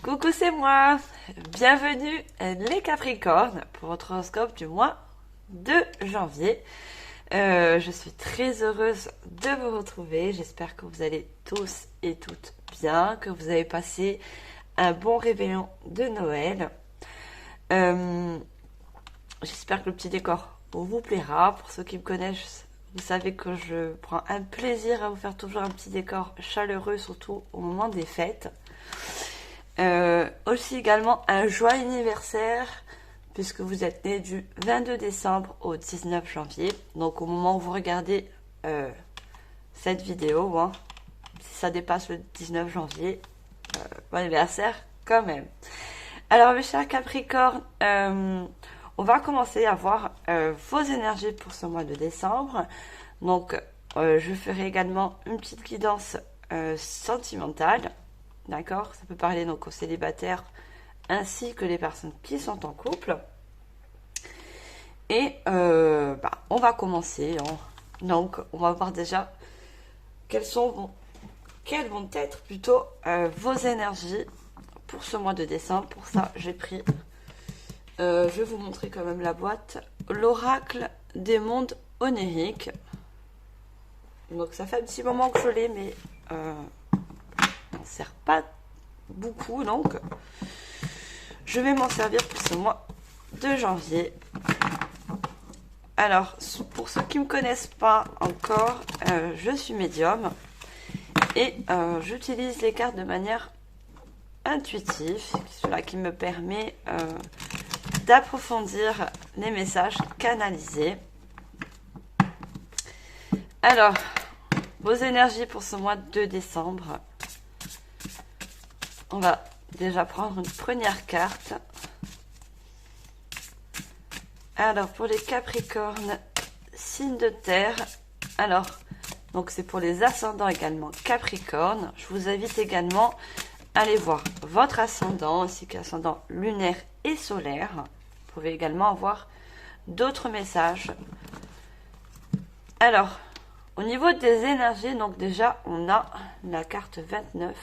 Coucou, c'est moi. Bienvenue les Capricornes pour votre horoscope du mois de janvier. Je suis très heureuse de vous retrouver. J'espère que vous allez tous et toutes bien, que vous avez passé un bon réveillon de Noël. J'espère que le petit décor vous plaira. Pour ceux qui me connaissent, vous savez que je prends un plaisir à vous faire toujours un petit décor chaleureux, surtout au moment des fêtes. Aussi également un joyeux anniversaire puisque vous êtes né du 22 décembre au 19 janvier. Donc au moment où vous regardez cette vidéo, si ça dépasse le 19 janvier, bon anniversaire quand même. Alors mes chers Capricornes, on va commencer à voir vos énergies pour ce mois de décembre. Donc je ferai également une petite guidance sentimentale. D'accord, ça peut parler donc aux célibataires ainsi que les personnes qui sont en couple. Et on va commencer. Donc, on va voir déjà quelles vont être plutôt vos énergies pour ce mois de décembre. Pour ça, j'ai pris, je vais vous montrer quand même la boîte, l'oracle des mondes oniriques. Donc, ça fait un petit moment que je l'ai, mais on sert pas beaucoup, donc je vais m'en servir pour ce mois de janvier. Alors pour ceux qui me connaissent pas encore, je suis médium et j'utilise les cartes de manière intuitive, cela qui me permet d'approfondir les messages canalisés. Alors vos énergies pour ce mois de décembre. On va déjà prendre une première carte. Alors, pour les Capricornes, signe de terre. Alors, donc c'est pour les ascendants également Capricorne. Je vous invite également à aller voir votre ascendant, ainsi qu'ascendant lunaire et solaire. Vous pouvez également avoir d'autres messages. Alors, au niveau des énergies, donc déjà, on a la carte 29.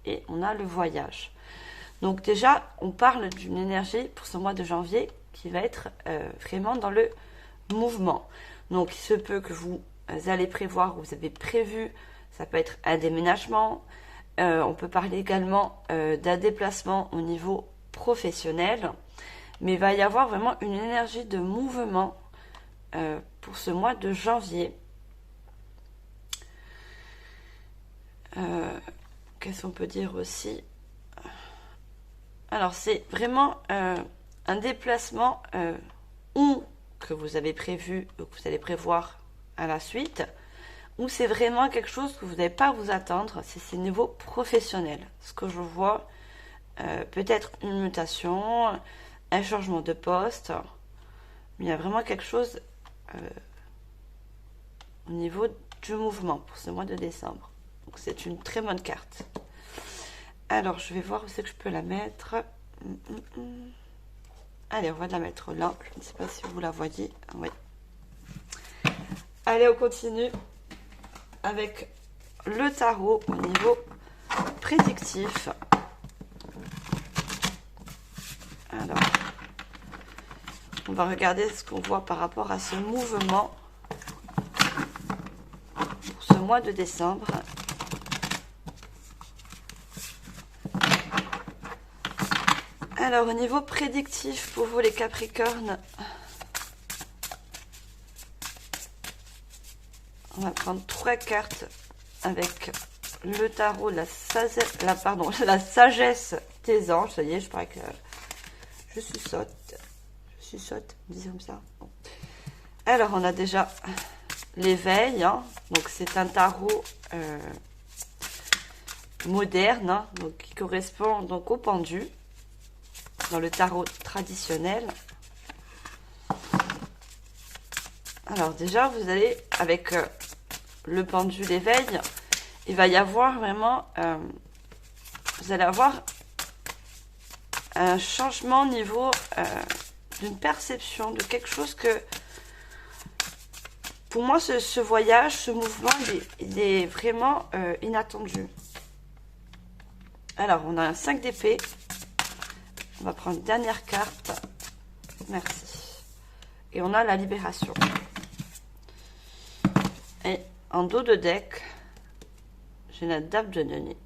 Et on a le voyage. Donc déjà, on parle d'une énergie pour ce mois de janvier qui va être vraiment dans le mouvement. Donc il se peut que vous allez prévoir, vous avez prévu, ça peut être un déménagement. On peut parler également d'un déplacement au niveau professionnel. Mais il va y avoir vraiment une énergie de mouvement pour ce mois de janvier. Qu'est-ce qu'on peut dire aussi? Alors, c'est vraiment un déplacement ou que vous avez prévu, ou que vous allez prévoir à la suite, ou c'est vraiment quelque chose que vous n'allez pas vous attendre, c'est niveau professionnel. Ce que je vois, peut-être une mutation, un changement de poste, mais il y a vraiment quelque chose au niveau du mouvement pour ce mois de décembre. Donc c'est une très bonne carte. Alors je vais voir où c'est que je peux la mettre. Allez, on va la mettre là. Je ne sais pas si vous la voyez. Oui. Allez, on continue avec le tarot au niveau prédictif. Alors, on va regarder ce qu'on voit par rapport à ce mouvement pour ce mois de décembre. Alors, au niveau prédictif pour vous les Capricornes, on va prendre 3 cartes avec le tarot, la sagesse des anges. Ça y est, je crois que je suçote, disons comme ça. Bon. Alors, on a déjà l'éveil, donc c'est un tarot moderne, donc qui correspond donc au pendu. Dans le tarot traditionnel. Alors déjà, vous allez, avec le pendu l'éveil, il va y avoir vraiment, vous allez avoir un changement au niveau d'une perception, de quelque chose que, pour moi, ce voyage, ce mouvement, il est vraiment inattendu. Alors, on a un 5 d'épée. On va prendre une dernière carte. Merci. Et on a la libération. Et en dos de deck, j'ai la dame de denier.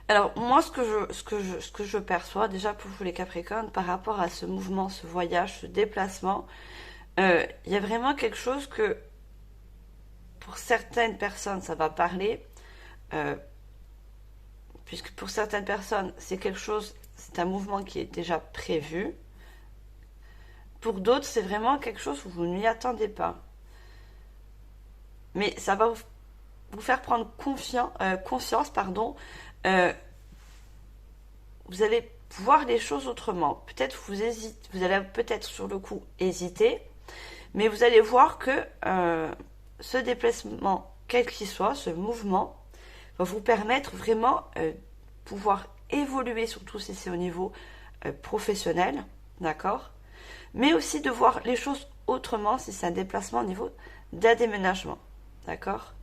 Alors, moi, ce que je perçois, déjà pour vous les Capricornes, par rapport à ce mouvement, ce voyage, ce déplacement, il y a vraiment quelque chose que, pour certaines personnes, ça va parler, puisque pour certaines personnes, c'est quelque chose, c'est un mouvement qui est déjà prévu. Pour d'autres, c'est vraiment quelque chose où vous n'y attendez pas. Mais ça va vous faire prendre conscience, vous allez voir les choses autrement. Peut-être vous allez peut-être sur le coup hésiter, mais vous allez voir que ce déplacement, quel qu'il soit, ce mouvement, va vous permettre vraiment pouvoir évoluer, surtout si c'est au niveau professionnel, d'accord? Mais aussi de voir les choses autrement si c'est un déplacement au niveau d'un déménagement, d'accord?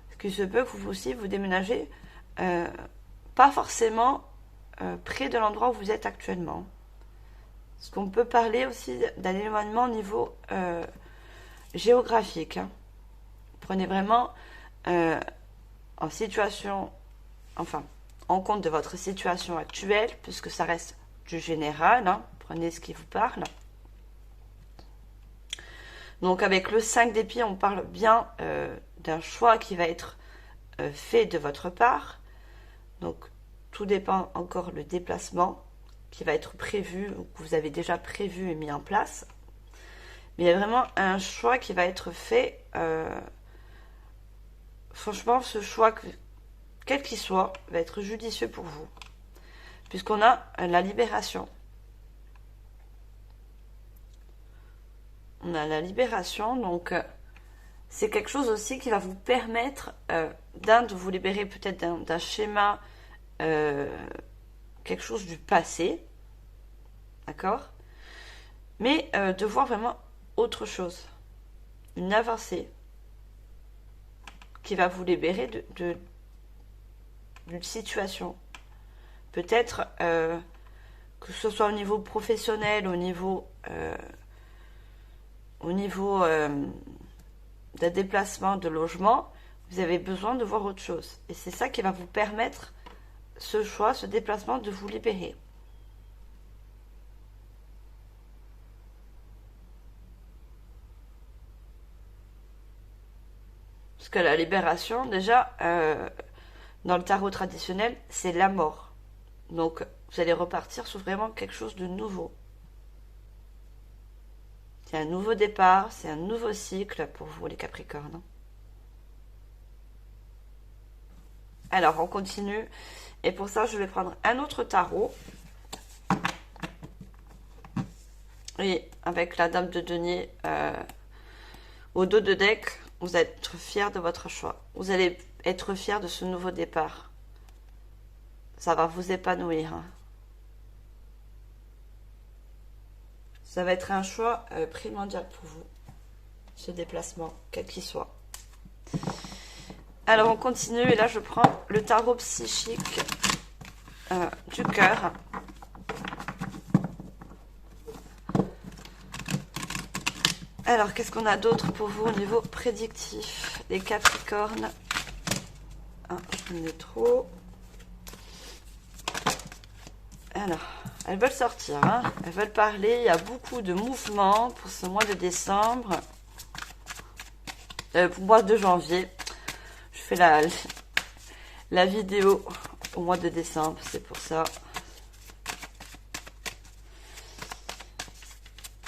Parce qu'il se peut que vous aussi vous déménagez pas forcément près de l'endroit où vous êtes actuellement. Parce qu'on peut parler aussi d'un éloignement au niveau géographique. Hein. Prenez vraiment en situation, enfin, en compte de votre situation actuelle, puisque ça reste du général. Hein. Prenez ce qui vous parle. Donc avec le 5 d'épée, on parle bien d'un choix qui va être fait de votre part. Donc tout dépend encore le déplacement qui va être prévu ou que vous avez déjà prévu et mis en place. Mais il y a vraiment un choix qui va être fait. Franchement, ce choix, quel qu'il soit, va être judicieux pour vous. Puisqu'on a la libération. On a la libération, donc c'est quelque chose aussi qui va vous permettre de vous libérer peut-être d'un schéma, quelque chose du passé, d'accord? Mais de voir vraiment autre chose, une avancée qui va vous libérer d'une situation. Peut-être que ce soit au niveau professionnel, au niveau d'un déplacement, de logement, vous avez besoin de voir autre chose. Et c'est ça qui va vous permettre, ce choix, ce déplacement, de vous libérer. Parce que la libération, déjà, dans le tarot traditionnel, c'est la mort. Donc, vous allez repartir sur vraiment quelque chose de nouveau. C'est un nouveau départ, c'est un nouveau cycle pour vous les Capricornes. Alors, on continue. Et pour ça, je vais prendre un autre tarot. Et avec la dame de denier au dos de deck, vous allez être fiers de votre choix. Vous allez être fiers de ce nouveau départ. Ça va vous épanouir. Hein. Ça va être un choix primordial pour vous, ce déplacement, quel qu'il soit. Alors, on continue. Et là, je prends le tarot psychique du cœur. Alors, qu'est-ce qu'on a d'autre pour vous au niveau prédictif? Les Capricornes. Ah, j'en ai trop. Alors, elles veulent sortir, hein. Elles veulent parler. Il y a beaucoup de mouvements pour ce mois de décembre. Pour le mois de janvier. Je fais la vidéo au mois de décembre, c'est pour ça.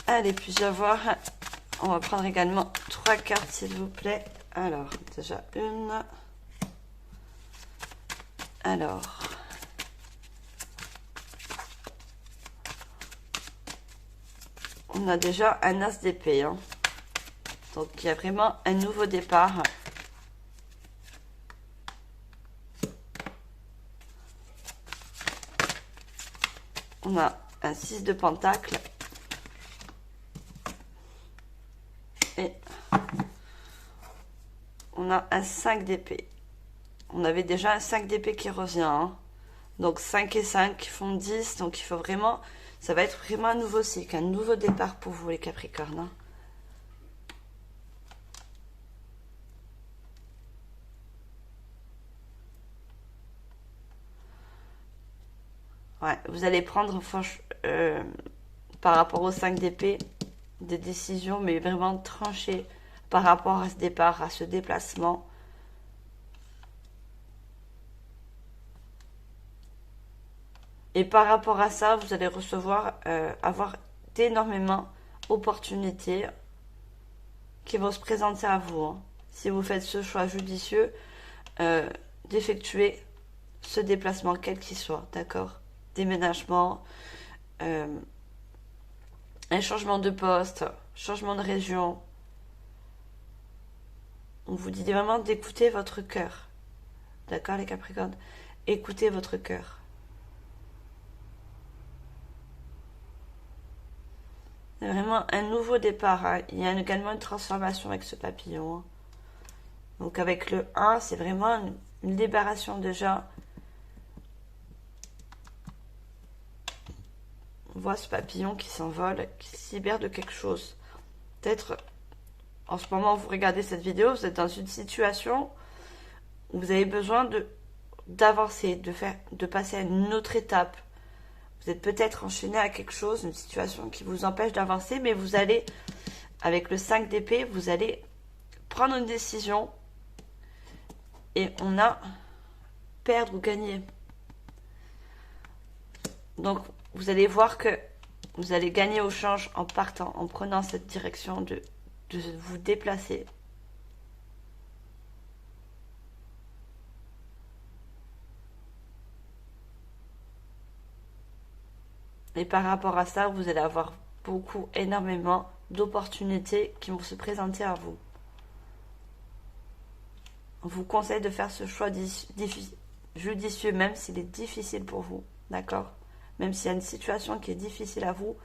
Allez, puis-je avoir... On va prendre également 3 cartes, s'il vous plaît. Alors, déjà une. Alors... On a déjà un as d'épée. Hein. Donc, il y a vraiment un nouveau départ. On a un 6 de pentacle. Et on a un 5 d'épée. On avait déjà un 5 d'épée qui revient. Hein. Donc 5 et 5 font 10. Donc il faut vraiment... Ça va être vraiment un nouveau cycle, un nouveau départ pour vous les Capricornes. Hein. Ouais, vous allez prendre par rapport au 5 d'épée des décisions, mais vraiment tranchées par rapport à ce départ, à ce déplacement. Et par rapport à ça, vous allez recevoir, avoir d'énormément d'opportunités qui vont se présenter à vous. Hein, si vous faites ce choix judicieux d'effectuer ce déplacement, quel qu'il soit, d'accord? Déménagement, un changement de poste, changement de région. On vous dit vraiment d'écouter votre cœur. D'accord les Capricornes? Écoutez votre cœur. C'est vraiment un nouveau départ. Hein. Il y a également une transformation avec ce papillon. Hein. Donc avec le 1, c'est vraiment une libération déjà. On voit ce papillon qui s'envole, qui se libère de quelque chose. Peut-être, en ce moment, vous regardez cette vidéo, vous êtes dans une situation où vous avez besoin d'avancer, de passer à une autre étape. Vous êtes peut-être enchaîné à quelque chose, une situation qui vous empêche d'avancer, mais vous allez, avec le 5 d'épée, vous allez prendre une décision et on a perdre ou gagner. Donc, vous allez voir que vous allez gagner au change en partant, en prenant cette direction de vous déplacer. Et par rapport à ça, vous allez avoir énormément d'opportunités qui vont se présenter à vous. On vous conseille de faire ce choix judicieux, même s'il est difficile pour vous, d'accord? Même s'il y a une situation qui est difficile à vous,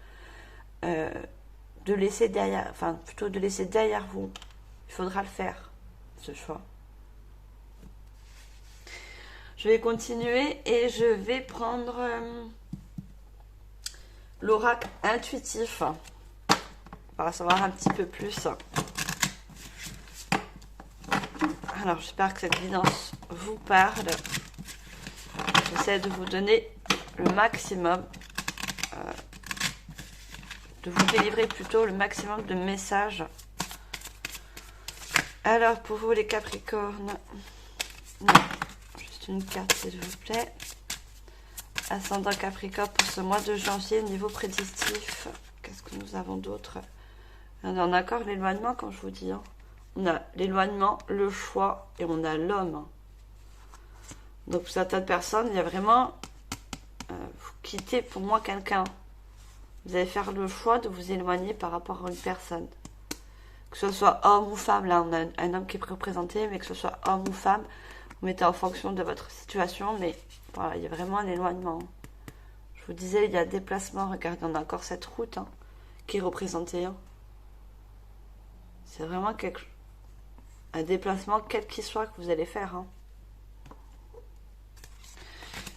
de laisser derrière vous. Il faudra le faire, ce choix. Je vais continuer et je vais prendre... l'oracle intuitif. On va savoir un petit peu plus. Alors, j'espère que cette guidance vous parle. J'essaie de vous donner le maximum, de vous délivrer plutôt le maximum de messages. Alors, pour vous les Capricornes, non, juste une carte s'il vous plaît. Ascendant Capricorne pour ce mois de janvier, niveau prédictif. Qu'est-ce que nous avons d'autre? On a encore l'éloignement, comme je vous dis. Hein. On a l'éloignement, le choix et on a l'homme. Donc, pour certaines personnes, il y a vraiment... vous quittez pour moi quelqu'un. Vous allez faire le choix de vous éloigner par rapport à une personne. Que ce soit homme ou femme, là on a un homme qui est représenté, mais que ce soit homme ou femme, vous mettez en fonction de votre situation, mais... Voilà, il y a vraiment un éloignement. Je vous disais, il y a déplacement. Regardez, on a encore cette route hein, qui est représentée. Hein. C'est vraiment un déplacement, quel qu'il soit, que vous allez faire. Hein.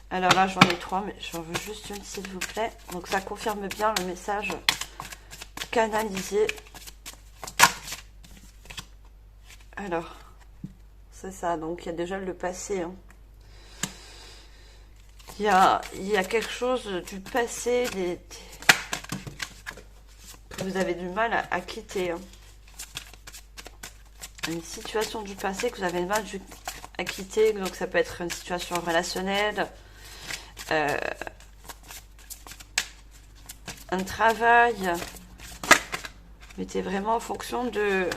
Alors là, j'en ai 3, mais j'en veux juste une, s'il vous plaît. Donc ça confirme bien le message canalisé. Alors, c'est ça. Donc il y a déjà le passé. Hein. Il y a quelque chose du passé que vous avez du mal à quitter. Hein. Une situation du passé que vous avez du mal à quitter. Donc ça peut être une situation relationnelle, un travail. Mettez vraiment en fonction de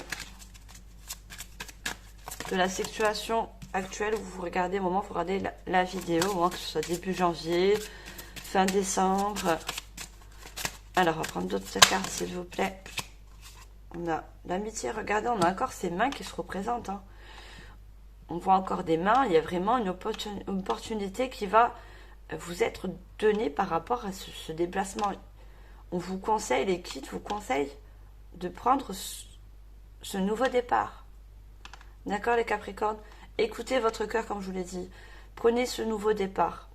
la situation actuelle où vous regardez, au moment où vous regardez la vidéo, hein, que ce soit début janvier, fin décembre. Alors, on va prendre d'autres cartes, s'il vous plaît. On a l'amitié, regardez, on a encore ces mains qui se représentent. Hein. On voit encore des mains, il y a vraiment une opportunité qui va vous être donnée par rapport à ce déplacement. On vous conseille, l'équipe vous conseille de prendre ce nouveau départ. D'accord les Capricornes? Écoutez votre cœur comme je vous l'ai dit. Prenez ce nouveau départ.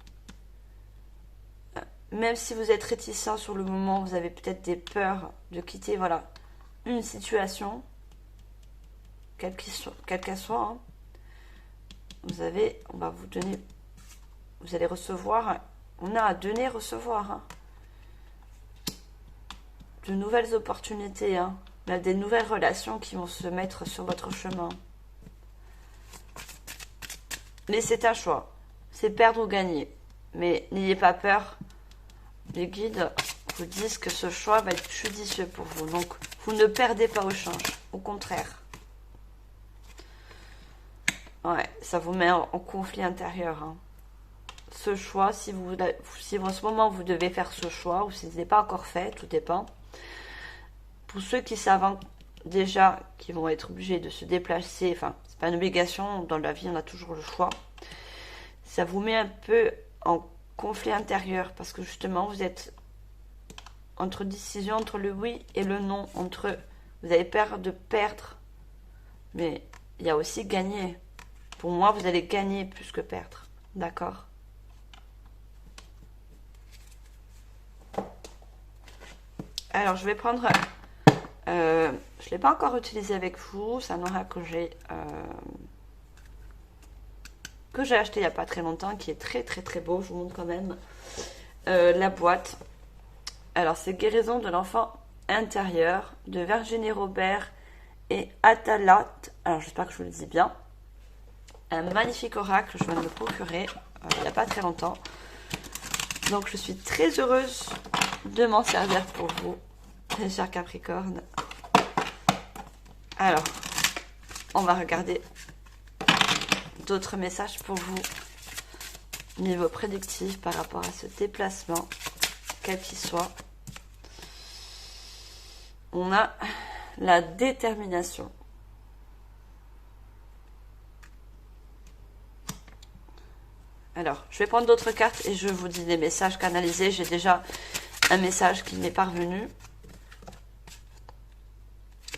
Même si vous êtes réticent sur le moment, vous avez peut-être des peurs de quitter voilà, une situation, quelle qu'elle soit. Hein. On va vous donner, vous allez recevoir, on a à donner, recevoir. Hein. De nouvelles opportunités, hein. Là, des nouvelles relations qui vont se mettre sur votre chemin. Mais c'est un choix. C'est perdre ou gagner. Mais n'ayez pas peur. Les guides vous disent que ce choix va être judicieux pour vous. Donc, vous ne perdez pas au change. Au contraire. Ouais, ça vous met en conflit intérieur. Hein. Ce choix, si en ce moment vous devez faire ce choix, ou si ce n'est pas encore fait, tout dépend. Pour ceux qui savent déjà qu'ils vont être obligés de se déplacer, enfin, c'est pas une obligation, dans la vie on a toujours le choix. Ça vous met un peu en conflit intérieur parce que justement vous êtes entre décision, entre le oui et le non, vous avez peur de perdre, mais il y a aussi gagner. Pour moi, vous allez gagner plus que perdre, d'accord? Alors, je vais prendre... je ne l'ai pas encore utilisé avec vous. C'est un oracle que j'ai acheté il n'y a pas très longtemps, qui est très très très beau. Je vous montre quand même la boîte. Alors, c'est Guérison de l'enfant intérieur de Virginie Robert et Atalat. Alors, j'espère que je vous le dis bien. Un magnifique oracle, je viens de me procurer il n'y a pas très longtemps. Donc, je suis très heureuse de m'en servir pour vous, mes chers Capricornes. Alors, on va regarder d'autres messages pour vous, niveau prédictif par rapport à ce déplacement, quel qu'il soit. On a la détermination. Alors, je vais prendre d'autres cartes et je vous dis des messages canalisés. J'ai déjà un message qui m'est parvenu.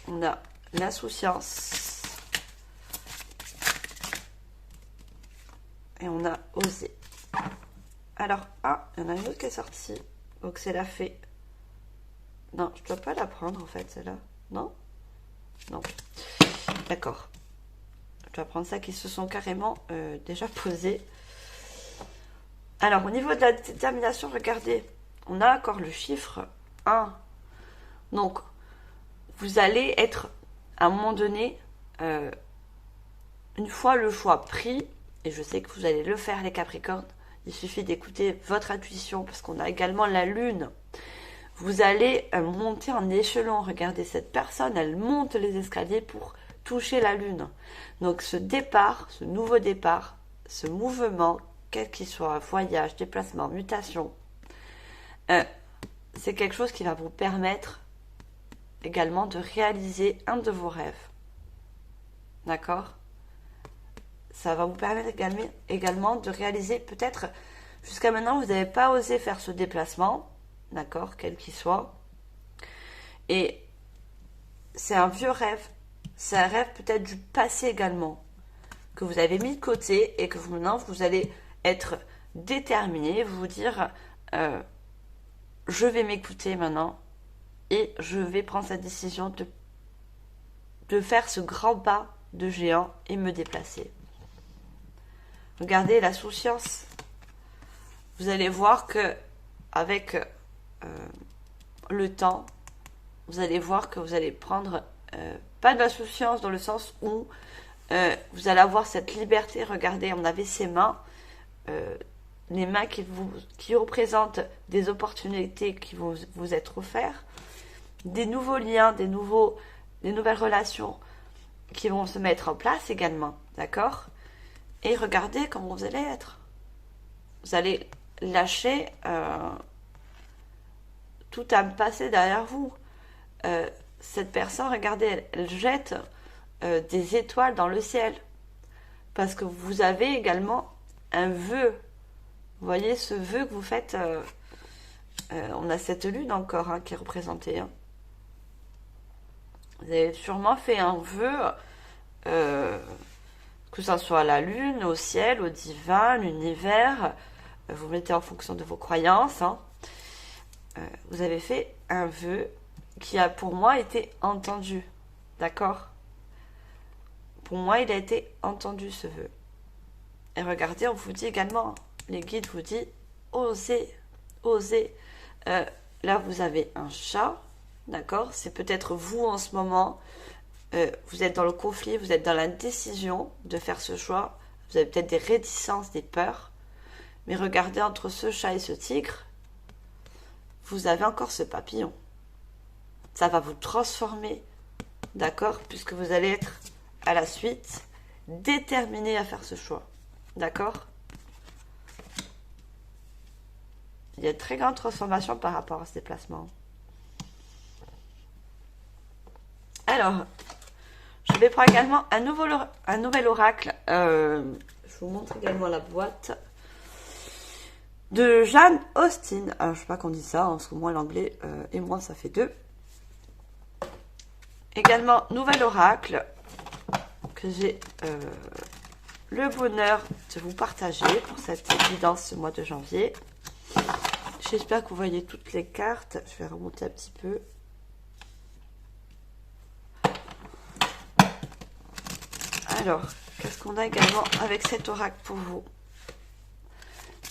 On a l'insouciance. Et on a osé. Alors, il y en a une autre qui est sortie. Donc, c'est la fée. Non, je ne dois pas la prendre, en fait, celle-là. Non? Non. D'accord. Je dois prendre ça qui se sont carrément déjà posées. Alors, au niveau de la détermination, regardez. On a encore le chiffre 1. Donc, vous allez être, à un moment donné, une fois le choix pris, et je sais que vous allez le faire les Capricornes, il suffit d'écouter votre intuition, parce qu'on a également la Lune. Vous allez monter en échelon. Regardez, cette personne, elle monte les escaliers pour toucher la Lune. Donc ce départ, ce nouveau départ, ce mouvement, quel qu'il soit, voyage, déplacement, mutation, c'est quelque chose qui va vous permettre également de réaliser un de vos rêves. D'accord? Ça va vous permettre également de réaliser, peut-être, jusqu'à maintenant, vous n'avez pas osé faire ce déplacement, d'accord, quel qu'il soit. Et c'est un vieux rêve. C'est un rêve peut-être du passé également, que vous avez mis de côté et que maintenant, vous allez être déterminé, vous dire, je vais m'écouter maintenant et je vais prendre cette décision de faire ce grand pas de géant et me déplacer. Regardez la souciance. Vous allez voir que avec le temps, vous allez voir que vous allez prendre pas de la souciance dans le sens où vous allez avoir cette liberté. Regardez, on avait ces mains, les mains qui représentent des opportunités qui vont vous être offertes, des nouveaux liens, des nouvelles relations qui vont se mettre en place également, d'accord? Et regardez comment vous allez être. Vous allez lâcher tout un passé derrière vous. Cette personne, regardez, elle jette des étoiles dans le ciel. Parce que vous avez également un vœu. Vous voyez ce vœu que vous faites. On a cette lune encore qui est représentée. Vous avez sûrement fait un vœu que ça soit la lune, au ciel, au divin, l'univers. Vous mettez en fonction de vos croyances. Hein. Vous avez fait un vœu qui a pour moi été entendu. D'accord? Pour moi, il a été entendu ce vœu. Et regardez, on vous dit également, les guides vous disent, osez, osez. Là, vous avez un chat, d'accord? C'est peut-être vous en ce moment. Vous êtes dans le conflit, vous êtes dans la décision de faire ce choix. Vous avez peut-être des réticences, des peurs. Mais regardez, entre ce chat et ce tigre, vous avez encore ce papillon. Ça va vous transformer, d'accord? Puisque vous allez être à la suite déterminé à faire ce choix, d'accord? Il y a de très grande transformation par rapport à ce déplacement. Alors, je vais prendre également un nouvel oracle. Je vous montre également la boîte de Jane Austen. Alors, je sais pas qu'on dit ça, en ce moment l'anglais et moi ça fait deux. Également, nouvel oracle que j'ai le bonheur de vous partager pour cette guidance ce mois de janvier. J'espère que vous voyez toutes les cartes. Je vais remonter un petit peu. Alors, qu'est-ce qu'on a également avec cet oracle pour vous?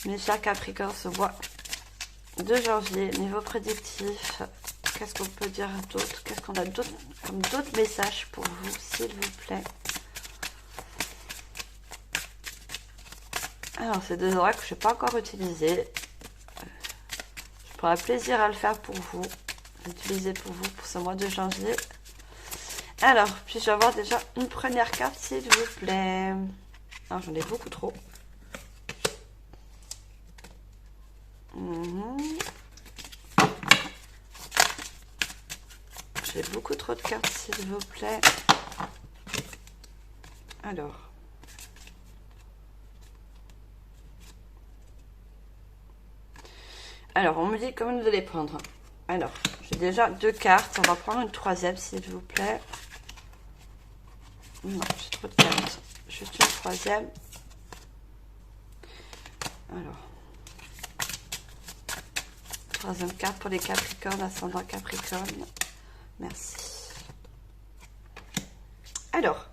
Mes chers Capricornes, ce mois de janvier, niveau prédictif, qu'est-ce qu'on peut dire d'autre? Qu'est-ce qu'on a comme d'autres messages pour vous, s'il vous plaît? Alors, ces deux oracles que je n'ai pas encore utilisés. Je prends un plaisir à le faire pour vous, l'utiliser pour vous pour ce mois de janvier. Alors, puis-je avoir déjà une première carte, s'il vous plaît? Alors, j'en ai beaucoup trop. J'ai beaucoup trop de cartes, s'il vous plaît. Alors. Alors, on me dit comment vous allez prendre. Alors, j'ai déjà deux cartes. On va prendre une troisième, s'il vous plaît. Non, j'ai trop de cartes. Juste une troisième. Alors. Troisième carte pour les Capricornes, ascendant Capricorne. Merci. Alors.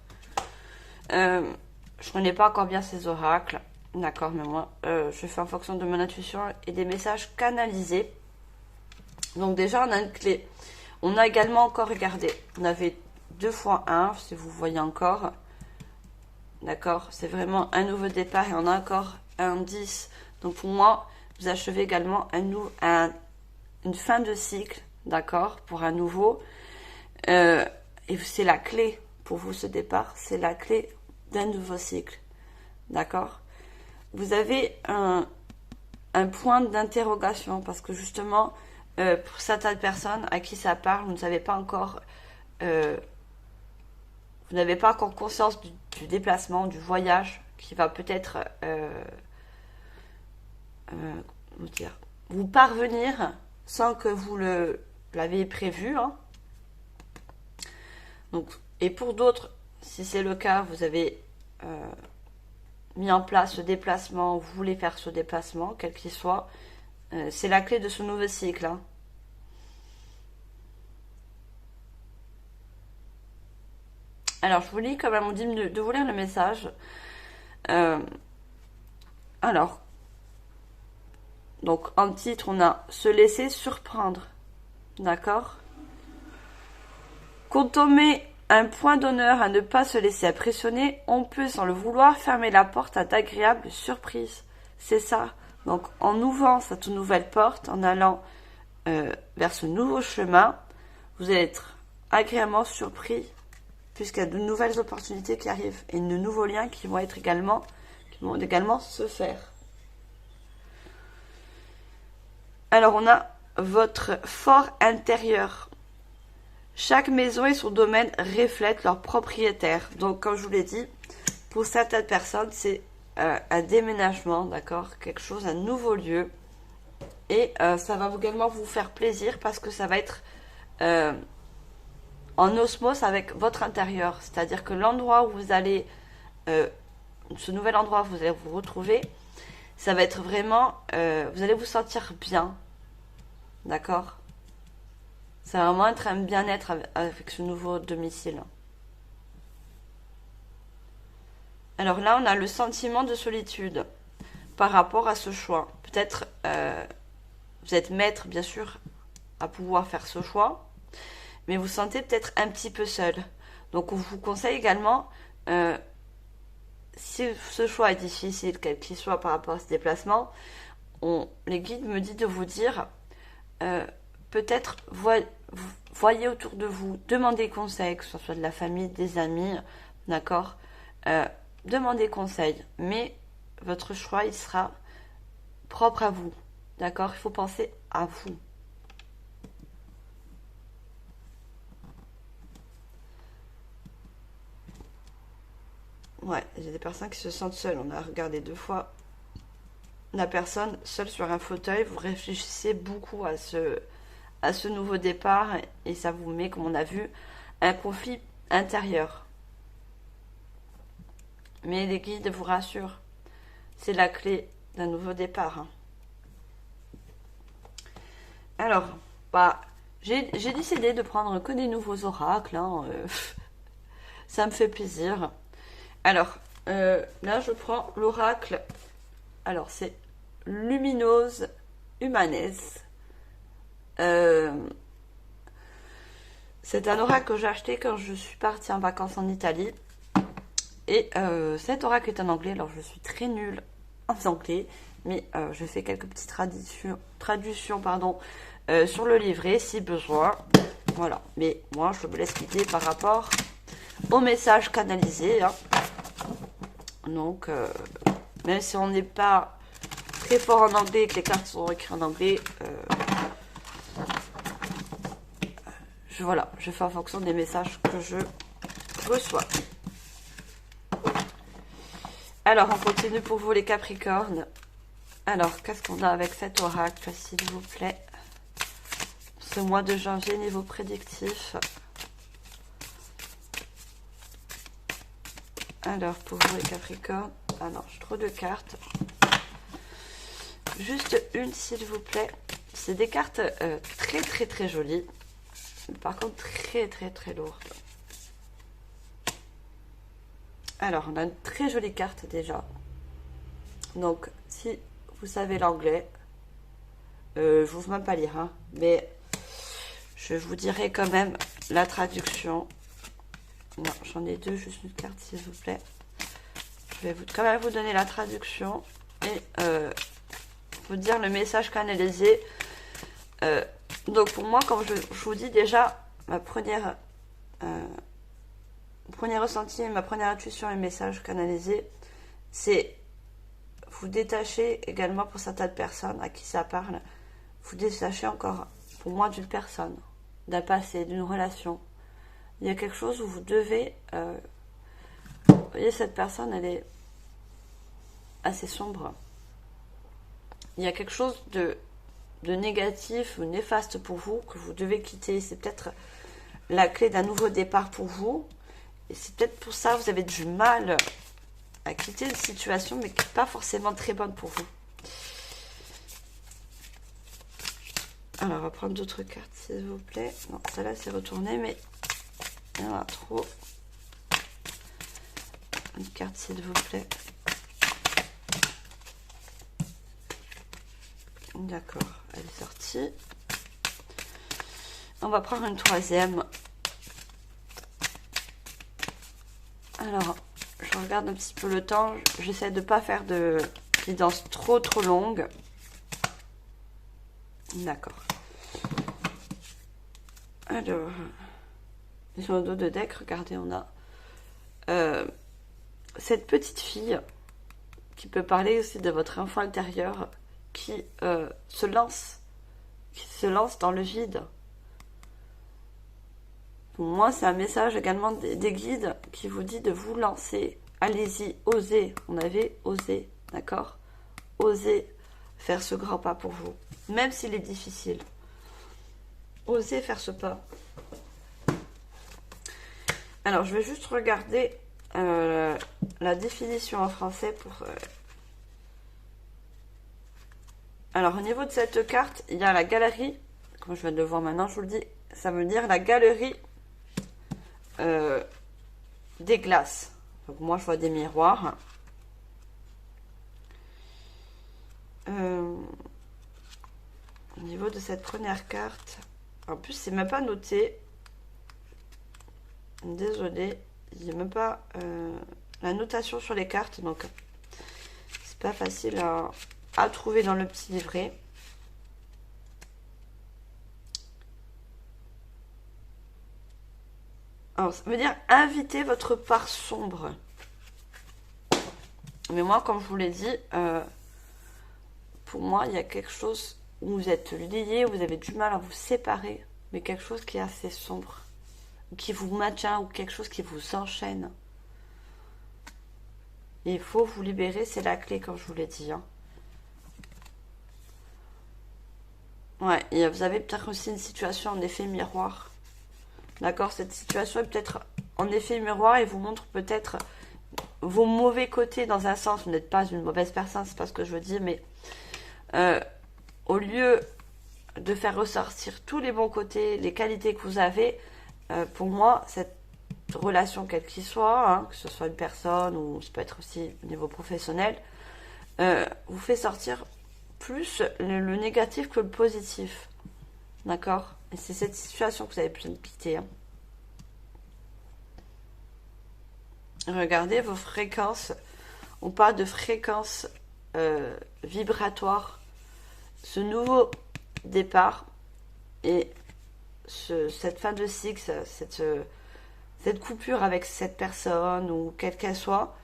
Je ne connais pas encore bien ces oracles. D'accord, mais moi, je fais en fonction de mon intuition et des messages canalisés. Donc déjà, on a une clé. On a également encore regardé. On avait 2 fois 1, si vous voyez encore. D'accord, c'est vraiment un nouveau départ et on a encore un 10. Donc pour moi, vous achevez également une fin de cycle, d'accord, pour un nouveau. Et c'est la clé pour vous, ce départ. C'est la clé d'un nouveau cycle. D'accord? Vous avez un point d'interrogation parce que justement, pour certaines personnes à qui ça parle, vous ne savez pas encore, vous n'avez pas encore conscience du déplacement, du voyage qui va peut-être vous parvenir sans que vous l'ayez prévu. Hein. Donc, et pour d'autres, si c'est le cas, vous avez mis en place ce déplacement, vous voulez faire ce déplacement, quel qu'il soit, c'est la clé de ce nouveau cycle. Hein. Alors, je vous lis comme elle m'a dit de vous lire le message. Alors, donc en titre, on a « Se laisser surprendre ». D'accord? Quand on met un point d'honneur à ne pas se laisser impressionner, on peut, sans le vouloir, fermer la porte à d'agréables surprises. C'est ça. Donc, en ouvrant cette nouvelle porte, en allant vers ce nouveau chemin, vous allez être agréablement surpris, puisqu'il y a de nouvelles opportunités qui arrivent et de nouveaux liens qui vont également se faire. Alors, on a votre fort intérieur. Chaque maison et son domaine reflètent leur propriétaire. Donc, comme je vous l'ai dit, pour certaines personnes, c'est un déménagement, d'accord? Quelque chose, un nouveau lieu. Et ça va également vous faire plaisir parce que ça va être en osmose avec votre intérieur. C'est-à-dire que l'endroit où vous allez, ce nouvel endroit où vous allez vous retrouver, ça va être vraiment, vous allez vous sentir bien. D'accord? Ça va vraiment être un bien-être avec ce nouveau domicile. Alors là, on a le sentiment de solitude par rapport à ce choix. Peut-être vous êtes maître, bien sûr, à pouvoir faire ce choix, mais vous sentez peut-être un petit peu seul. Donc on vous conseille également, si ce choix est difficile, quel qu'il soit par rapport à ce déplacement, les guides me disent de vous dire, peut-être voyez autour de vous, demandez conseil, que ce soit de la famille, des amis, d'accord, demandez conseil, mais votre choix, il sera propre à vous, d'accord? Il faut penser à vous. Ouais, il y a des personnes qui se sentent seules. On a regardé 2 fois la personne seule sur un fauteuil. Vous réfléchissez beaucoup à ce nouveau départ et ça vous met, comme on a vu, un conflit intérieur. Mais les guides vous rassurent. C'est la clé d'un nouveau départ. Hein. Alors, j'ai décidé de prendre que des nouveaux oracles. Hein, ça me fait plaisir. Alors, là, je prends l'oracle. Alors, c'est Luminose Humanes. C'est un oracle que j'ai acheté quand je suis partie en vacances en Italie. Et cet oracle est en anglais. Alors, je suis très nulle en anglais. Mais je fais quelques petites traductions sur le livret si besoin. Voilà. Mais moi, je me laisse guider par rapport au message canalisé. Hein. Donc, même si on n'est pas très fort en anglais et que les cartes sont écrites en anglais, je fais en fonction des messages que je reçois. Alors, on continue pour vous les Capricornes. Alors, qu'est-ce qu'on a avec cet oracle, s'il vous plaît? Ce mois de janvier, niveau prédictif. Alors, pour vous les Capricornes. Ah non, j'ai trop de cartes. Juste une, s'il vous plaît. C'est des cartes très très très jolies. Par contre, très très très lourdes. Alors, on a une très jolie carte déjà. Donc, si vous savez l'anglais, je ne vous fais même pas lire, hein, mais je vous dirai quand même la traduction. Non, j'en ai 2, juste une carte, s'il vous plaît. Je vais quand même vous donner la traduction et vous dire le message canalisé. Donc pour moi, comme je vous dis déjà, mon premier ressenti, ma première intuition et message canalisé, c'est vous détacher également pour certaines personnes à qui ça parle. Vous détachez encore, pour moi, d'une personne, d'un passé, d'une relation. Il y a quelque chose où vous devez... vous voyez, cette personne, elle est assez sombre. Il y a quelque chose de négatif ou néfaste pour vous que vous devez quitter. C'est peut-être la clé d'un nouveau départ pour vous. Et c'est peut-être pour ça que vous avez du mal à quitter une situation, mais qui n'est pas forcément très bonne pour vous. Alors, on va prendre d'autres cartes, s'il vous plaît. Non, celle-là, c'est retourné, mais il y en a trop. Une carte, s'il vous plaît. D'accord, elle est sortie. On va prendre une troisième. Alors, je regarde un petit peu le temps. J'essaie de ne pas faire de guidance trop longue. D'accord. Alors, sur le dos de deck, regardez, on a cette petite fille qui peut parler aussi de votre enfant intérieur qui se lance dans le vide. Pour moi, c'est un message également des guides qui vous dit de vous lancer. Allez-y, osez. On avait osé, d'accord? Osez faire ce grand pas pour vous, même s'il est difficile. Osez faire ce pas. Alors, je vais juste regarder la définition en français pour... Alors, au niveau de cette carte, il y a la galerie. Comme je viens de le voir maintenant, je vous le dis. Ça veut dire la galerie des glaces. Donc, moi, je vois des miroirs. Au niveau de cette première carte, en plus, c'est même pas noté. Désolée, il n'y a même pas la notation sur les cartes, donc c'est pas facile à trouver dans le petit livret. Alors, ça veut dire inviter votre part sombre. Mais moi, comme je vous l'ai dit, pour moi, il y a quelque chose où vous êtes liés, où vous avez du mal à vous séparer, mais quelque chose qui est assez sombre, qui vous maintient, ou quelque chose qui vous enchaîne. Et il faut vous libérer, c'est la clé, comme je vous l'ai dit. Hein. Ouais, et vous avez peut-être aussi une situation en effet miroir. D'accord, cette situation est peut-être en effet miroir et vous montre peut-être vos mauvais côtés dans un sens. Vous n'êtes pas une mauvaise personne, c'est pas ce que je veux dire, mais au lieu de faire ressortir tous les bons côtés, les qualités que vous avez, pour moi, cette relation, quelle qu'il soit, hein, que ce soit une personne ou ça peut être aussi au niveau professionnel, vous fait sortir plus le négatif que le positif. D'accord? Et c'est cette situation que vous avez besoin de quitter. Hein. Regardez vos fréquences. On parle de fréquences vibratoires. Ce nouveau départ et cette fin de cycle, cette coupure avec cette personne ou quelle qu'elle soit,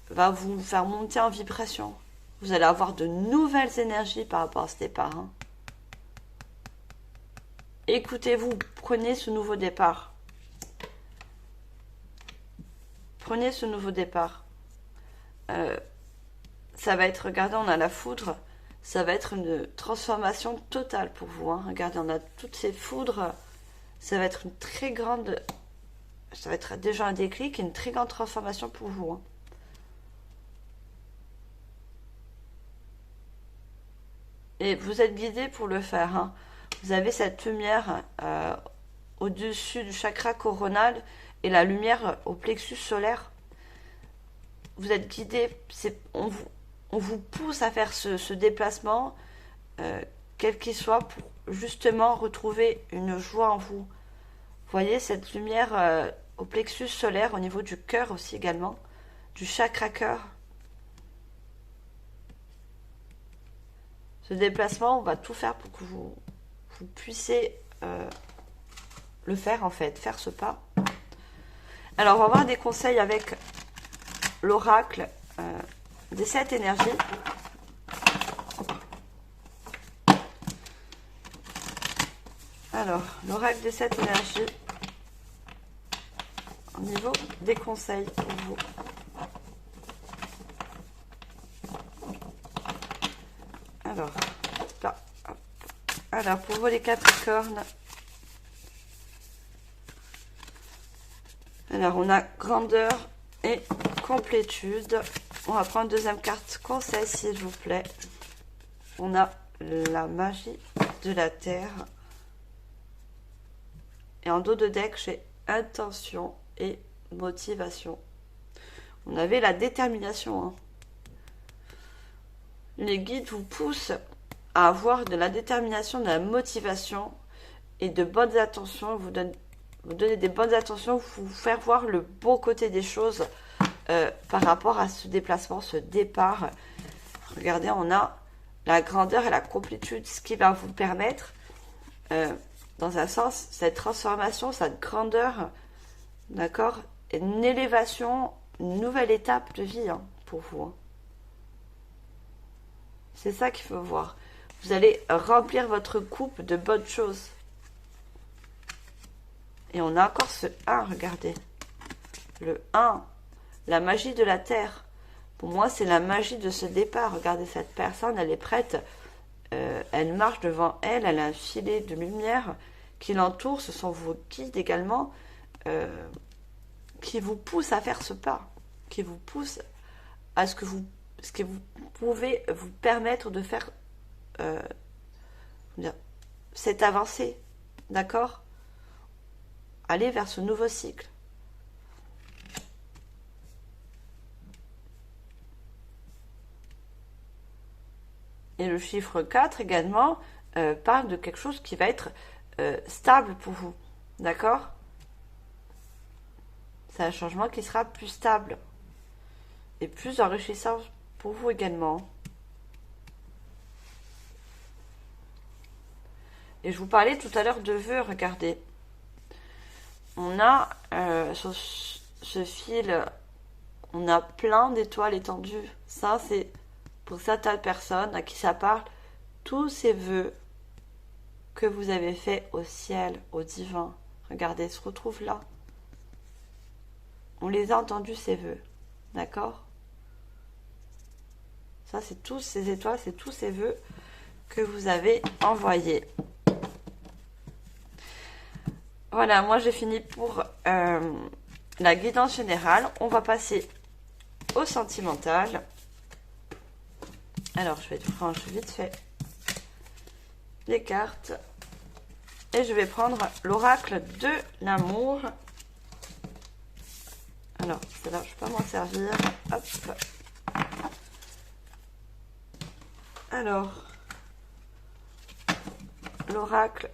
va vous faire monter en vibration. Vous allez avoir de nouvelles énergies par rapport à ce départ. Hein. Écoutez-vous, prenez ce nouveau départ. Prenez ce nouveau départ. Ça va être, regardez, on a la foudre. Ça va être une transformation totale pour vous. Hein. Regardez, on a toutes ces foudres. Ça va être une très grande... Ça va être déjà un déclic et une très grande transformation pour vous. Hein. Et vous êtes guidé pour le faire. Hein. Vous avez cette lumière au-dessus du chakra coronal et la lumière au plexus solaire. Vous êtes guidé. On vous pousse à faire ce déplacement, quel qu'il soit, pour justement retrouver une joie en vous. Vous voyez cette lumière au plexus solaire, au niveau du cœur aussi également, du chakra cœur. Ce déplacement, on va tout faire pour que vous puissiez le faire en fait, faire ce pas. Alors, on va voir des conseils avec l'oracle des 7 énergies. Alors, l'oracle des 7 énergies au niveau des conseils pour vous. Alors, là, hop. Alors, pour vous les Capricornes, alors on a grandeur et complétude. On va prendre deuxième carte conseil s'il vous plaît. On a la magie de la terre. Et en dos de deck, j'ai intention et motivation. On avait la détermination. Hein. Les guides vous poussent à avoir de la détermination, de la motivation et de bonnes intentions. Vous donnez des bonnes intentions, vous faire voir le bon côté des choses par rapport à ce déplacement, ce départ. Regardez, on a la grandeur et la complétude, ce qui va vous permettre, dans un sens, cette transformation, cette grandeur, d'accord, une élévation, une nouvelle étape de vie hein, pour vous. Hein. C'est ça qu'il faut voir. Vous allez remplir votre coupe de bonnes choses. Et on a encore ce 1, regardez. Le 1, la magie de la terre. Pour moi, c'est la magie de ce départ. Regardez, cette personne, elle est prête. Elle marche devant elle. Elle a un filet de lumière qui l'entoure. Ce sont vos guides également. qui vous pousse à faire ce pas, qui vous pousse à ce que vous pouvez vous permettre de faire cette avancée, d'accord? Aller vers ce nouveau cycle. Et le chiffre 4 également parle de quelque chose qui va être stable pour vous, d'accord? C'est un changement qui sera plus stable et plus enrichissant pour vous également. Et je vous parlais tout à l'heure de vœux, regardez. On a sur ce fil, on a plein d'étoiles étendues. Ça, c'est pour certaines personnes à qui ça parle, tous ces vœux que vous avez faits au ciel, au divin. Regardez, se retrouvent là. On les a entendus, ces vœux. D'accord? Ça, c'est tous ces étoiles, c'est tous ces vœux que vous avez envoyés. Voilà, moi j'ai fini pour la guidance générale. On va passer au sentimental. Alors, je vais prendre vite fait les cartes. Et je vais prendre l'oracle de l'amour. Alors, celle-là, je ne peux pas m'en servir. Hop. Alors, l'oracle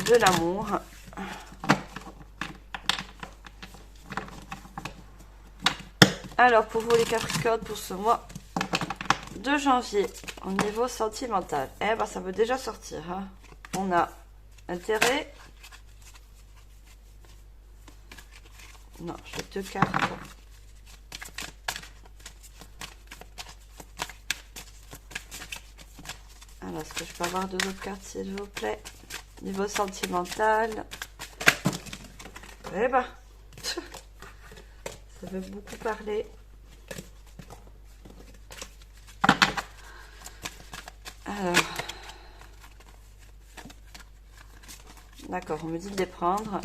de l'amour. Alors, pour vous les Capricornes, pour ce mois de janvier, au niveau sentimental, eh ben, ça veut déjà sortir. Hein. On a intérêt. Non, j'ai 2 cartes. Alors, est-ce que je peux avoir 2 autres cartes, s'il vous plaît? Niveau sentimental. Eh ben, ça veut beaucoup parler. Alors, d'accord, on me dit de les prendre.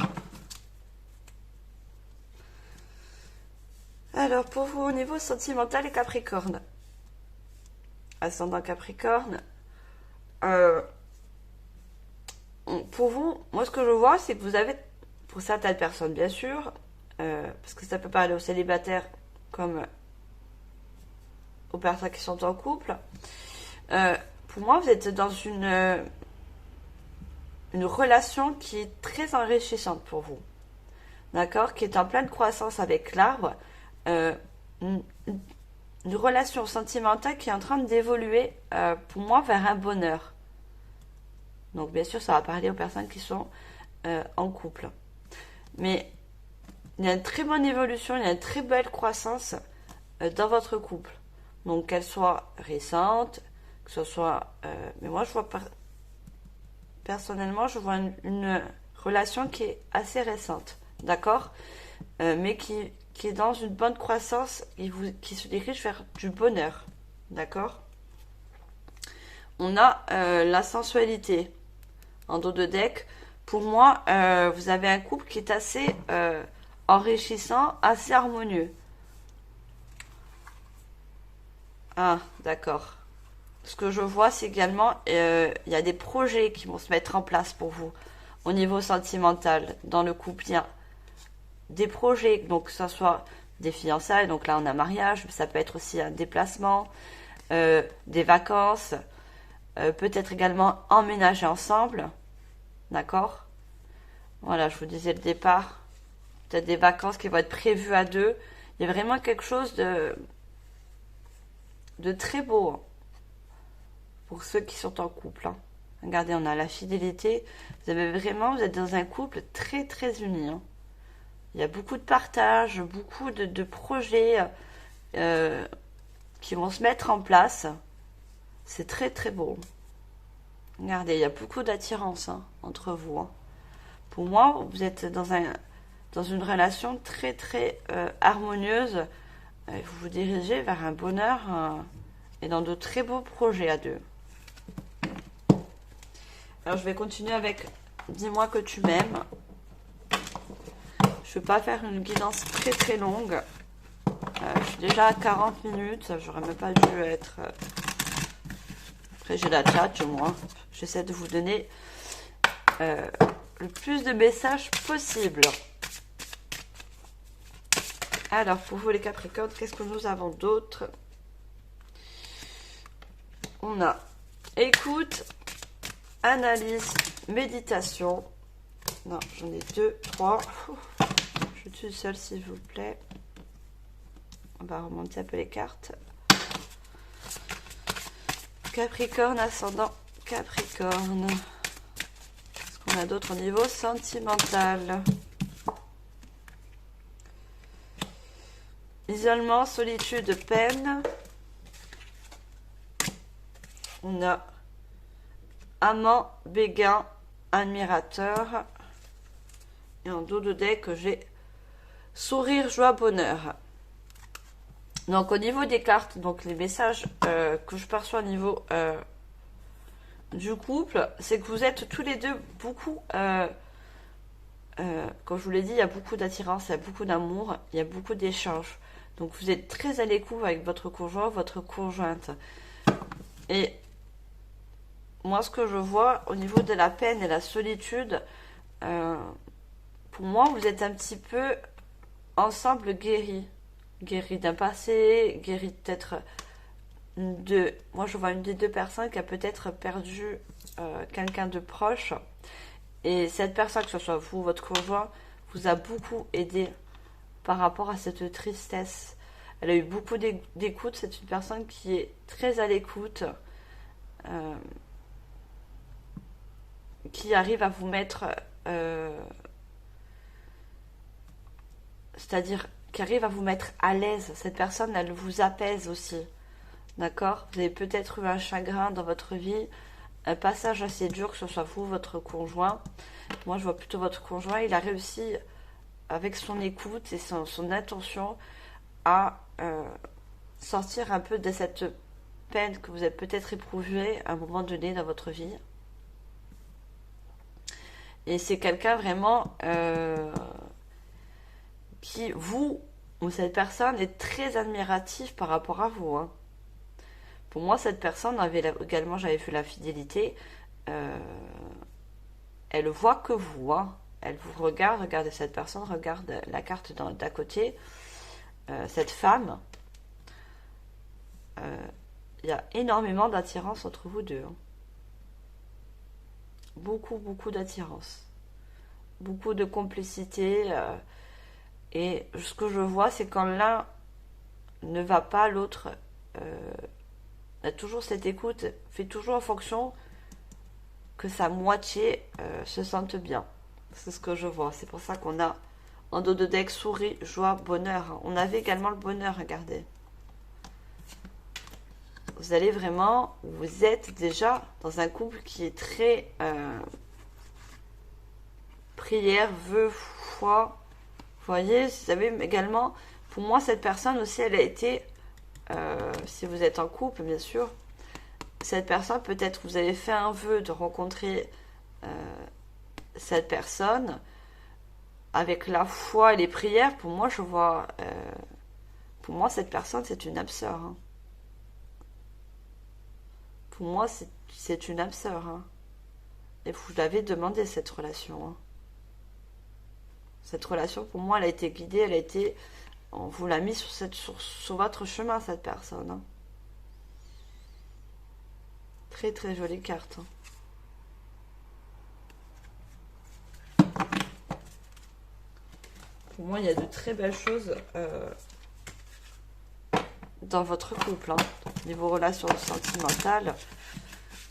Alors, pour vous, au niveau sentimental et Capricorne. Ascendant Capricorne. Pour vous, moi, ce que je vois, c'est que vous avez, pour certaines personnes, bien sûr, parce que ça peut parler aux célibataires comme aux personnes qui sont en couple. Pour moi, vous êtes dans une relation qui est très enrichissante pour vous. D'accord? Qui est en pleine croissance avec l'arbre. Une relation sentimentale qui est en train d'évoluer, pour moi, vers un bonheur. Donc, bien sûr, ça va parler aux personnes qui sont en couple. Mais il y a une très bonne évolution, il y a une très belle croissance dans votre couple. Donc, qu'elle soit récente, que ce soit... mais moi, je vois personnellement, je vois une relation qui est assez récente, d'accord? Mais qui est dans une bonne croissance et qui se dirige vers du bonheur, d'accord? On a la sensualité en dos de deck. Pour moi, vous avez un couple qui est assez enrichissant, assez harmonieux. Ah, d'accord. Ce que je vois, c'est également, il y a des projets qui vont se mettre en place pour vous au niveau sentimental. Dans le couple, il y a des projets, donc que ce soit des fiançailles, donc là on a mariage, ça peut être aussi un déplacement, des vacances, peut-être également emménager ensemble, d'accord? Voilà, je vous disais le départ, peut-être des vacances qui vont être prévues à deux. Il y a vraiment quelque chose de très beau pour ceux qui sont en couple. Hein. Regardez, on a la fidélité. Vous êtes dans un couple très très uni. Hein. Il y a beaucoup de partage, beaucoup de projets qui vont se mettre en place. C'est très très beau. Regardez, il y a beaucoup d'attirance entre vous. Hein. Pour moi, vous êtes dans une relation très très harmonieuse. Vous vous dirigez vers un bonheur et dans de très beaux projets à deux. Alors je vais continuer avec Dis-moi que tu m'aimes. Je Je ne vais pas faire une guidance très très longue. Je suis déjà à 40 minutes. J'aurais même pas dû être... Après, j'ai la chat, moi. J'essaie de vous donner le plus de messages possible. Alors, pour vous les Capricornes, qu'est-ce que nous avons d'autre? On a écoute, analyse, méditation. Non, j'en ai 2, 3. Je suis seule, s'il vous plaît. On va remonter un peu les cartes. Capricorne, ascendant Capricorne. Qu'est-ce qu'on a d'autre au niveau sentimental? Isolement, solitude, peine. On a amant, béguin, admirateur. Et en dos de deck, j'ai sourire, joie, bonheur. Donc au niveau des cartes, donc les messages que je perçois au niveau du couple, c'est que vous êtes tous les deux beaucoup, comme je vous l'ai dit, il y a beaucoup d'attirance, il y a beaucoup d'amour, il y a beaucoup d'échanges. Donc vous êtes très à l'écoute avec votre conjoint, votre conjointe. Et moi ce que je vois au niveau de la peine et la solitude, pour moi vous êtes un petit peu ensemble guéris. Guéri d'un passé, guéri peut-être de... Moi, je vois une des deux personnes qui a peut-être perdu quelqu'un de proche. Et cette personne, que ce soit vous, votre conjoint, vous a beaucoup aidé par rapport à cette tristesse. Elle a eu beaucoup d'écoute. C'est une personne qui est très à l'écoute. Qui arrive à vous mettre... c'est-à-dire... qui arrive à vous mettre à l'aise. Cette personne, elle vous apaise aussi. D'accord? Vous avez peut-être eu un chagrin dans votre vie, un passage assez dur, que ce soit vous, votre conjoint. Moi, je vois plutôt votre conjoint. Il a réussi, avec son écoute et son attention, à sortir un peu de cette peine que vous avez peut-être éprouvée à un moment donné dans votre vie. Et c'est quelqu'un vraiment... qui, vous, ou cette personne, est très admiratif par rapport à vous. Hein. Pour moi, cette personne, également, j'avais fait la fidélité, elle voit que vous. Hein. Elle vous regarde, regardez cette personne, regarde la carte d'à côté. Cette femme, il y a énormément d'attirance entre vous deux. Hein. Beaucoup, beaucoup d'attirance. Beaucoup de complicité. Et ce que je vois, c'est quand l'un ne va pas, l'autre a toujours cette écoute, fait toujours en fonction que sa moitié se sente bien. C'est ce que je vois. C'est pour ça qu'on a en dos de deck souris, joie, bonheur. On avait également le bonheur, regardez. Vous allez vraiment, vous êtes déjà dans un couple qui est très prière, vœu, foi. Vous voyez, vous savez également, pour moi, cette personne aussi, elle a été, si vous êtes en couple, bien sûr, cette personne, peut-être vous avez fait un vœu de rencontrer cette personne avec la foi et les prières. Pour moi, je vois, pour moi, cette personne, c'est une âme sœur. Hein. Pour moi, c'est une âme sœur. Hein. Et vous l'avez demandé, cette relation. Hein. Cette relation, pour moi, elle a été guidée, elle a été... On vous l'a mis sur votre chemin, cette personne. Hein. Très, très jolie carte. Hein. Pour moi, il y a de très belles choses dans votre couple. Hein. Niveau relations sentimentales,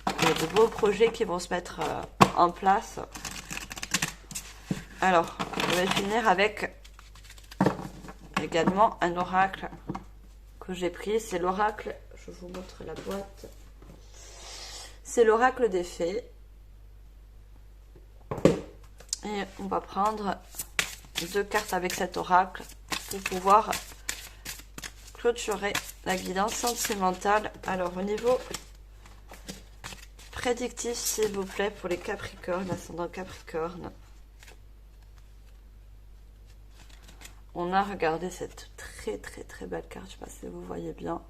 il y a de beaux projets qui vont se mettre en place. Alors, je vais finir avec également un oracle que j'ai pris. C'est l'oracle, je vous montre la boîte. C'est l'oracle des fées. Et on va prendre 2 cartes avec cet oracle pour pouvoir clôturer la guidance sentimentale. Alors, au niveau prédictif, s'il vous plaît, pour les Capricornes, ascendant Capricorne. on a regardé cette très très très belle carte, je sais pas si vous voyez bien,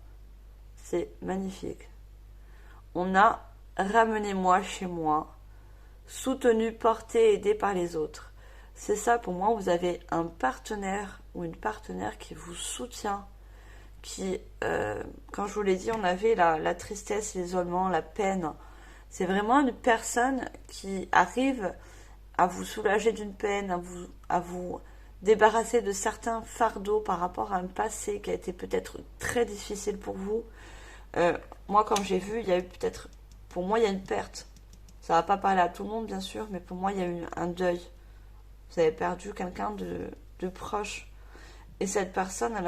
c'est magnifique. On a ramenez-moi chez moi, soutenu, porté, aidé par les autres. C'est ça pour moi, vous avez un partenaire ou une partenaire qui vous soutient, qui, quand je vous l'ai dit, on avait la tristesse, l'isolement, la peine. C'est vraiment une personne qui arrive à vous soulager d'une peine, à vous débarrasser de certains fardeaux par rapport à un passé qui a été peut-être très difficile pour vous. Moi, comme j'ai vu, il y a eu peut-être, pour moi, il y a une perte. Ça va pas parler à tout le monde, bien sûr, mais pour moi, il y a eu un deuil. Vous avez perdu quelqu'un de proche. Et cette personne,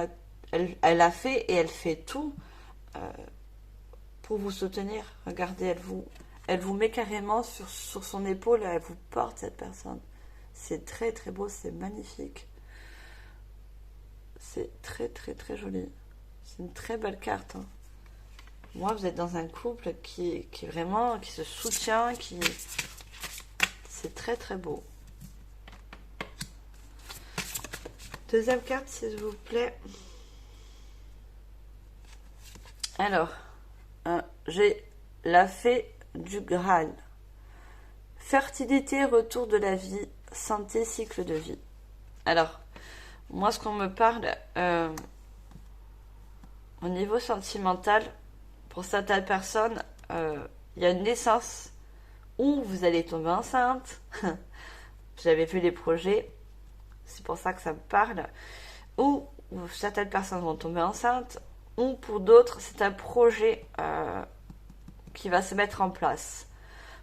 elle a fait et elle fait tout pour vous soutenir. Regardez, elle vous met carrément sur son épaule, elle vous porte, cette personne. C'est très très beau, c'est magnifique. C'est très très très joli. C'est une très belle carte. Hein. Moi, vous êtes dans un couple qui vraiment, qui se soutient, c'est très très beau. Deuxième carte, s'il vous plaît. Alors, j'ai la fée du Graal. Fertilité, retour de la vie, santé, cycle de vie. Alors, moi, ce qu'on me parle, au niveau sentimental, pour certaines personnes, il y a une naissance où vous allez tomber enceinte. J'avais vu les projets, c'est pour ça que ça me parle. Ou certaines personnes vont tomber enceintes, ou pour d'autres, c'est un projet qui va se mettre en place.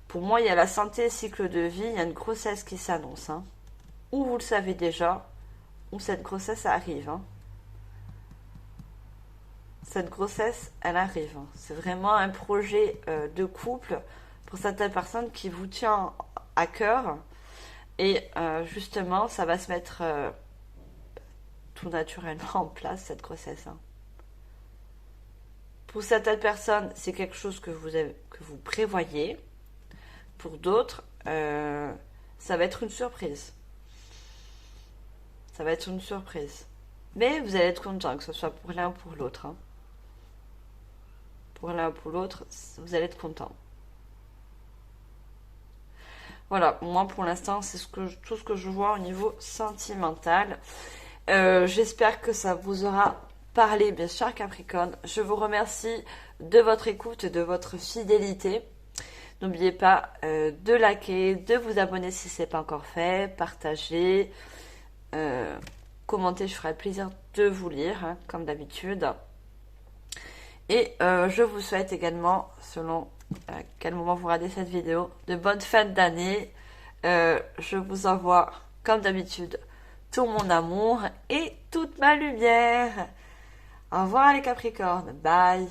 Pour moi, il y a la santé, cycle de vie, il y a une grossesse qui s'annonce. Hein. Ou vous le savez déjà, ou cette grossesse arrive. Hein. Cette grossesse, elle arrive. Hein. C'est vraiment un projet de couple pour certaines personnes qui vous tient à cœur. Et justement, ça va se mettre tout naturellement en place, cette grossesse. Hein. Pour certaines personnes, c'est quelque chose que vous prévoyez. Pour d'autres, ça va être une surprise. Ça va être une surprise. Mais vous allez être content, que ce soit pour l'un ou pour l'autre. Hein. Pour l'un ou pour l'autre, vous allez être content. Voilà, moi pour l'instant, c'est tout ce que je vois au niveau sentimental. J'espère que ça vous aura parlé, bien sûr, Capricorne. Je vous remercie de votre écoute et de votre fidélité. N'oubliez pas de liker, de vous abonner si ce n'est pas encore fait, partager, commenter, je ferai plaisir de vous lire, hein, comme d'habitude. Et je vous souhaite également, selon à quel moment vous regardez cette vidéo, de bonnes fêtes d'année. Je vous envoie, comme d'habitude, tout mon amour et toute ma lumière. Au revoir les Capricornes, bye.